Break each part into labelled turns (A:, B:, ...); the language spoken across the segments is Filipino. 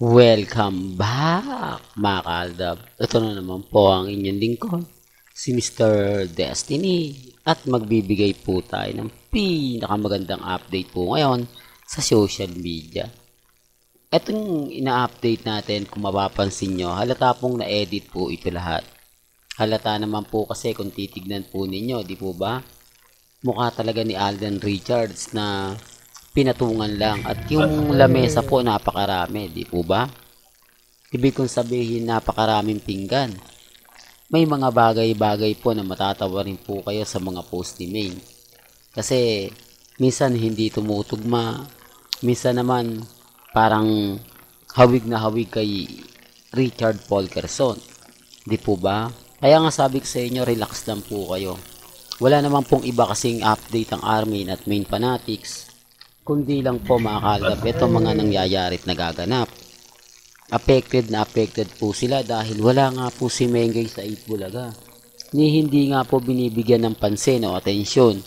A: Welcome back, mga kaaldab. Ito na naman po ang inyong lingkod, si Mr. Destiny. At magbibigay po tayo ng pinakamagandang update po ngayon sa social media. Itong ina-update natin, kung mapapansin nyo, halata pong na-edit po ito lahat. Halata naman po kasi kung titignan po ninyo, di po ba? Mukha talaga ni Alden Richards na pinatungan lang, at yung lamesa po napakarami, di po ba? Ibig kong sabihin napakaraming pinggan. May mga bagay-bagay po na matatawa rin po kayo sa mga post ni Maine. Kasi minsan hindi tumutugma, minsan naman parang hawig na hawig kay Richard Polkerson. Di po ba? Kaya nga sabi ko sa inyo, relax lang po kayo. Wala naman pong iba kasing update ang Armin at Main Fanatics, kundi lang po mga kalab, ito mga nangyayari at nagaganap. Affected na affected po sila dahil wala nga po si Mengay sa 8 Bulaga. Hindi nga po binibigyan ng pansin o atensyon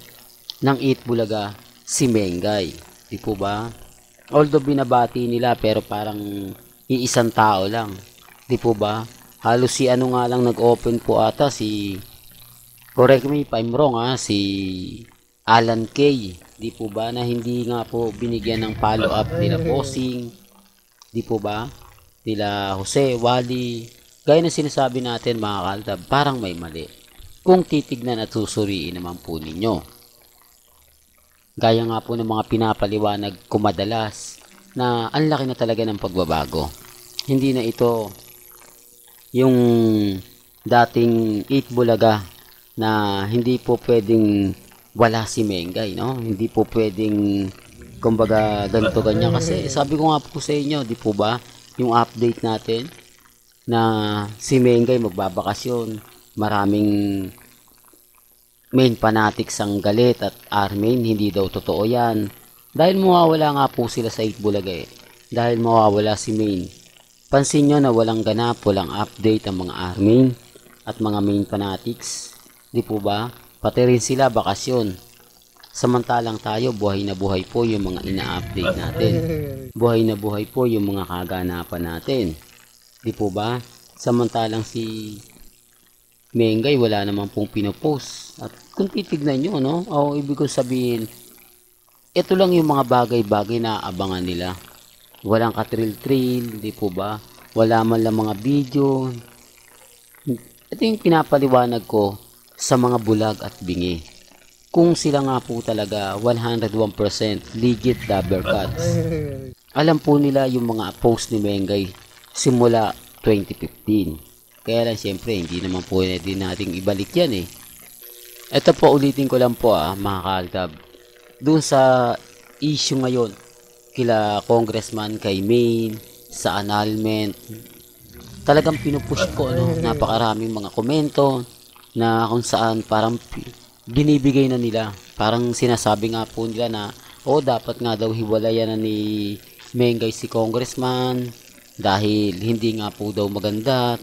A: ng 8 Bulaga si Mengay. Di po ba? Although binabati nila pero parang iisang tao lang. Di po ba? Halos si ano nga lang nag-open po ata, si, correct me if I'm wrong si Alan K. Di po ba, na hindi nga po binigyan ng follow up nila Bossing, di po ba, nila Jose, Wally. Gaya na sinasabi natin mga kaltab, parang may mali kung titignan at susuriin naman po ninyo. Gaya nga po ng mga pinapaliwanag ko madalas na ang laki na talaga ng pagbabago. Hindi na ito yung dating 8 Bulaga na hindi po pwedeng wala si Mengay, no? Hindi po pwedeng kumbaga ganito ganyan, kasi sabi ko nga po sa inyo, di po ba, yung update natin na si Mengay magbabakasyon, maraming Main Fanatics ang galit at Armin, hindi daw totoo yan. Dahil mawawala nga po sila sa 8 Bulaga dahil mawawala si Main. Pansin nyo na walang ganap, walang update ang mga Armin at mga Main Fanatics, di po ba? Pati rin sila bakasyon. Samantalang tayo, buhay na buhay po yung mga ina-update natin. Buhay na buhay po yung mga kaganapan natin. Di po ba? Samantalang si Mengay wala naman pong pinopost. At kung titignan nyo, no? O ibig kong sabihin, ito lang yung mga bagay-bagay na abangan nila. Walang katril-trill, di po ba? Wala man lang mga video. Ito yung pinapaliwanag ko sa mga bulag at bingi. Kung sila nga po talaga 101% legit dabber cuts, alam po nila yung mga post ni Mengay simula 2015. Kaya lang siyempre hindi naman po din nating ibalik yan Ito po, ulitin ko lang po mga kaltab. Doon sa issue ngayon kila Congressman, kay Maine, sa annulment, talagang pinupush ko napakaraming mga komento na kung saan parang binibigay na nila, parang sinasabi nga po nila na dapat nga daw hiwalayan na ni Mengay si Congressman dahil hindi nga po daw maganda,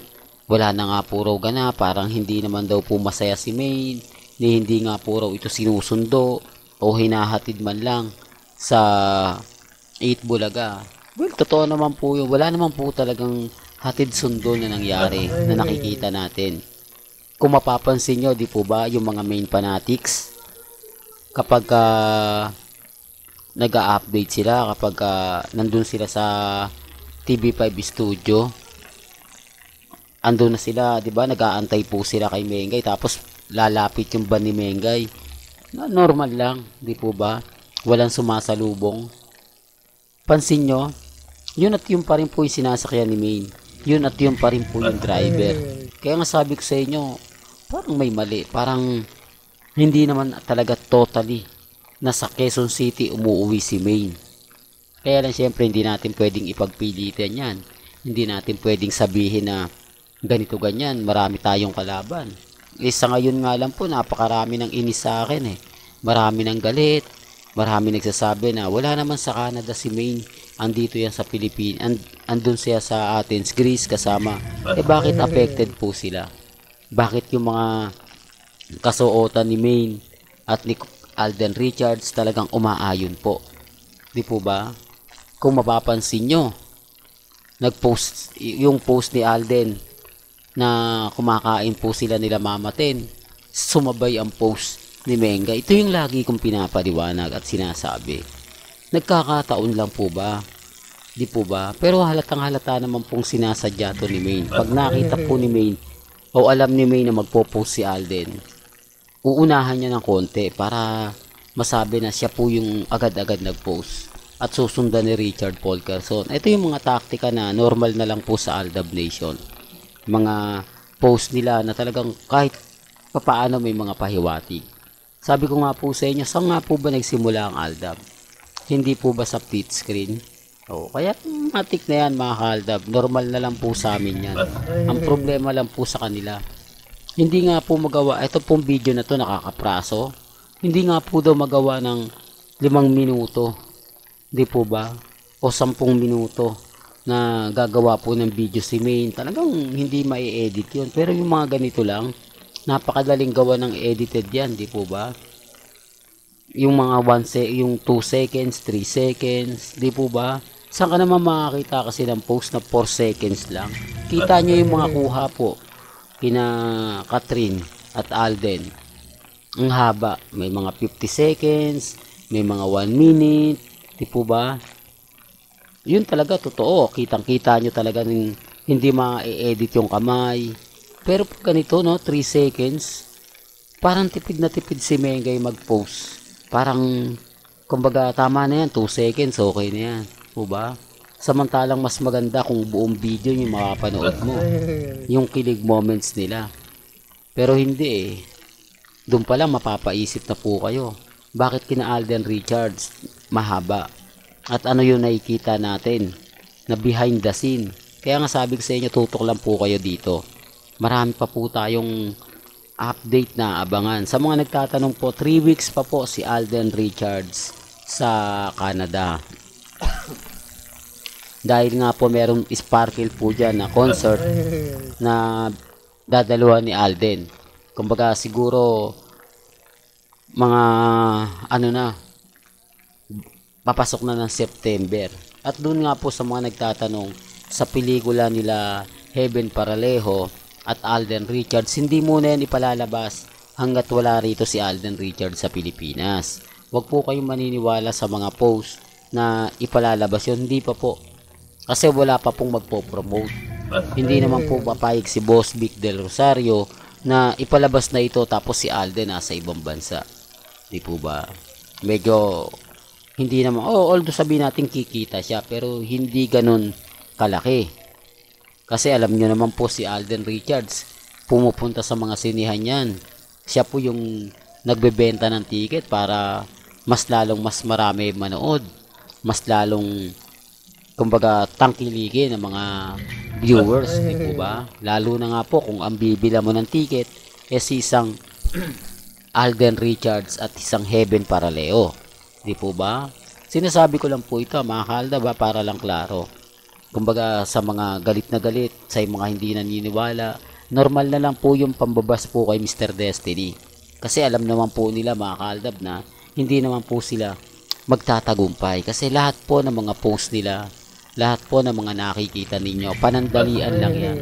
A: wala na nga po raw gana, parang hindi naman daw po masaya si Maine, hindi nga po raw ito sinusundo o hinahatid man lang sa 8 Bulaga. Well, totoo naman po yun, wala naman po talagang hatid sundo na nangyari na nakikita natin. Kung mapapansin nyo, di po ba, yung mga Main Fanatics, kapag nag-update sila, kapag nandun sila sa TV5 studio, andun na sila, di ba, nag-aantay po sila kay Mengay, tapos lalapit yung ban ni Mengay. Normal lang, di po ba? Walang sumasalubong. Pansin nyo, yun at yun pa rin po yung sinasakyan ni Main. Yun at yun pa rin po yung driver. Kaya nga sabi ko sa inyo, parang may mali. Parang hindi naman talaga totally na sa Quezon City umuwi si Main. Kaya lang siyempre hindi natin pwedeng ipagpilitan yan. Hindi natin pwedeng sabihin na ganito ganyan, marami tayong kalaban. Sa ngayon nga lang po, napakarami ng inis sa akin Marami ng galit. Marami nagsasabi na wala naman sa Canada si Main, andito yan sa Pilipinas, andun siya sa Athens, Greece kasama. Bakit affected po sila? Bakit yung mga kasuotan ni Main at ni Alden Richards talagang umaayon po? Di po ba? kung mapapansin nyo, nag-post, yung post ni Alden na kumakain po sila nila Mama Ten, sumabay ang post ni Menga. Ito yung lagi kong pinapaliwanag at sinasabi. Nagkakataon lang po ba? Di po ba? Pero halatang halata naman pong sinasadya to ni Maine. Pag nakita po ni Maine o alam ni Maine na magpo-post si Alden, uunahan niya ng konti para masabi na siya po yung agad-agad nag-post at susundan ni Richard Paul Quezon. Ito yung mga taktika na normal na lang po sa Aldab Nation. Mga post nila na talagang kahit papaano may mga pahiwatig. Sabi ko nga po sa inyo, saan nga po ba nagsimula ang Aldab? Hindi po ba sa pit screen? Kaya matik na yan mga ka-Aldab. Normal na lang po sa amin yan. Ang problema lang po sa kanila. Hindi nga po magawa, ito pong video na to nakakapraso. Hindi nga po daw magawa ng 5 minuto. Di po ba? O 10 minuto na gagawa po ng video si Maine. Talagang hindi mai-edit yun. Pero yung mga ganito lang, napakadaling gawa ng edited yan. Di po ba? Yung mga 2 seconds, 3 seconds. Di po ba? Saan ka naman makakita kasi ng post na 4 seconds lang? Kita nyo yung mga kuha po kina Catherine at Alden. Ang haba. May mga 50 seconds, may mga 1 minute. Di po ba? Yun talaga totoo. Kitang-kita nyo talaga ng hindi ma-edit yung kamay. Pero pag ganito, no, 3 seconds, parang tipid na tipid si Mengay mag-post. Parang, kumbaga, tama na yan, 2 seconds, okay na yan. Po ba? Samantalang mas maganda kung buong video yung makapanood mo. Yung kilig moments nila. Pero hindi eh. Doon pa lang mapapaisip na po kayo. Bakit kina Alden Richards mahaba? At ano yung nakikita natin na behind the scene? Kaya nga sabi ko sa inyo, tutok lang po kayo dito. Marami pa po tayong update na abangan. Sa mga nagtatanong po, 3 weeks pa po si Alden Richards sa Canada. Dahil nga po merong sparkle po dyan na concert na dadaluhan ni Alden. Kumbaga siguro mga ano na, papasok na ng September. At doon nga po sa mga nagtatanong, sa pelikula nila Heaven Paralejo at Alden Richards, hindi muna yan ipalalabas hanggat wala rito si Alden Richards sa Pilipinas. Huwag po kayong maniniwala sa mga post na ipalalabas yun. Hindi pa po. Kasi wala pa pong magpo-promote. Hindi naman po papayag si Boss Vic Del Rosario na ipalabas na ito tapos si Alden nasa ibang bansa. Di po ba? Medyo hindi naman, although sabihin natin kikita siya, pero hindi ganun kalaki. Kasi alam nyo naman po si Alden Richards, pumupunta sa mga sinihan yan. Siya po yung nagbebenta ng ticket para mas marami manood. Mas lalong, kumbaga, tangkilikin ng mga viewers, di po ba? Lalo na nga po kung ang bibila mo ng ticket si isang Alden Richards at isang Heaven Paraleo. Di po ba? Sinasabi ko lang po ito, mga ka-Aldab, para lang klaro. Kumbaga, sa mga galit na galit, sa mga hindi naniniwala, normal na lang po yung pambabas po kay Mr. Destiny. Kasi alam naman po nila, mga ka-Aldab, na hindi naman po sila magtatagumpay. Kasi lahat po ng mga post nila, lahat po ng mga nakikita ninyo, panandalian lang yan.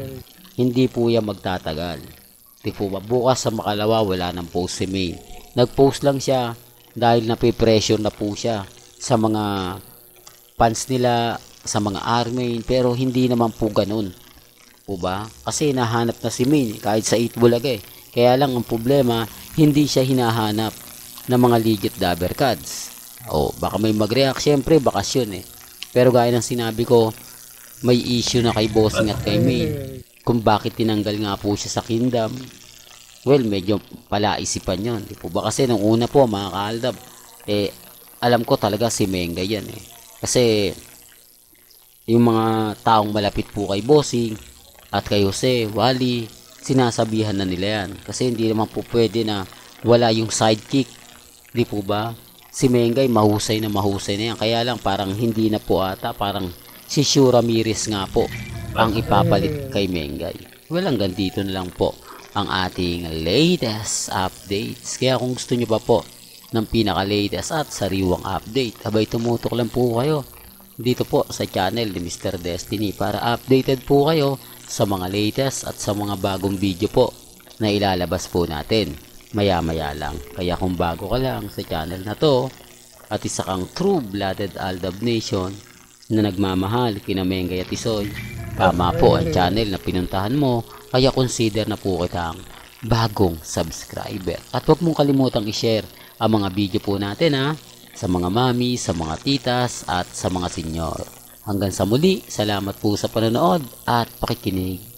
A: Hindi po yan magtatagal. Di po ba? Bukas sa makalawa, wala nang post si May. Nag-post lang siya dahil napipressure na po siya sa mga fans nila, sa mga army, pero hindi naman po ganun. Po ba? Kasi nahanap na si May kahit sa 8 Bulaga eh. Kaya lang ang problema, hindi siya hinahanap ng mga legit dabber cards. Baka may mag-react, syempre bakasyon eh. Pero gaya ng sinabi ko, may issue na kay Bossing at kay May kung bakit tinanggal nga po siya sa Kingdom. Well, medyo palaisipan yun. Di po ba? Kasi nung una po, mga ka-Aldab, alam ko talaga si Menga yan eh. Kasi yung mga taong malapit po kay Bossing at kay Jose, Wally, sinasabihan na nila yan. Kasi hindi naman po pwede na wala yung sidekick. Di po ba? Si Mengay mahusay na yan. Kaya lang parang hindi na po ata. Parang si Shu Ramirez nga po ang ipapalit kay Mengay. Well, hanggang dito na lang po ang ating latest updates. Kaya kung gusto nyo pa po ng pinaka-latest at sariwang update, abay tumutok lang po kayo dito po sa channel ni Mr. Destiny para updated po kayo sa mga latest at sa mga bagong video po na ilalabas po natin maya-maya lang. Kaya kung bago ka lang sa channel na to at isa kang true-blooded Aldab Nation na nagmamahal kina Mengay at Isoy, tama po ang channel na pinuntahan mo, kaya consider na po kitang bagong subscriber. At huwag mong kalimutang i-share ang mga video po natin sa mga mami, sa mga titas at sa mga senyor. Hanggang sa muli, salamat po sa panonood at pakikinig.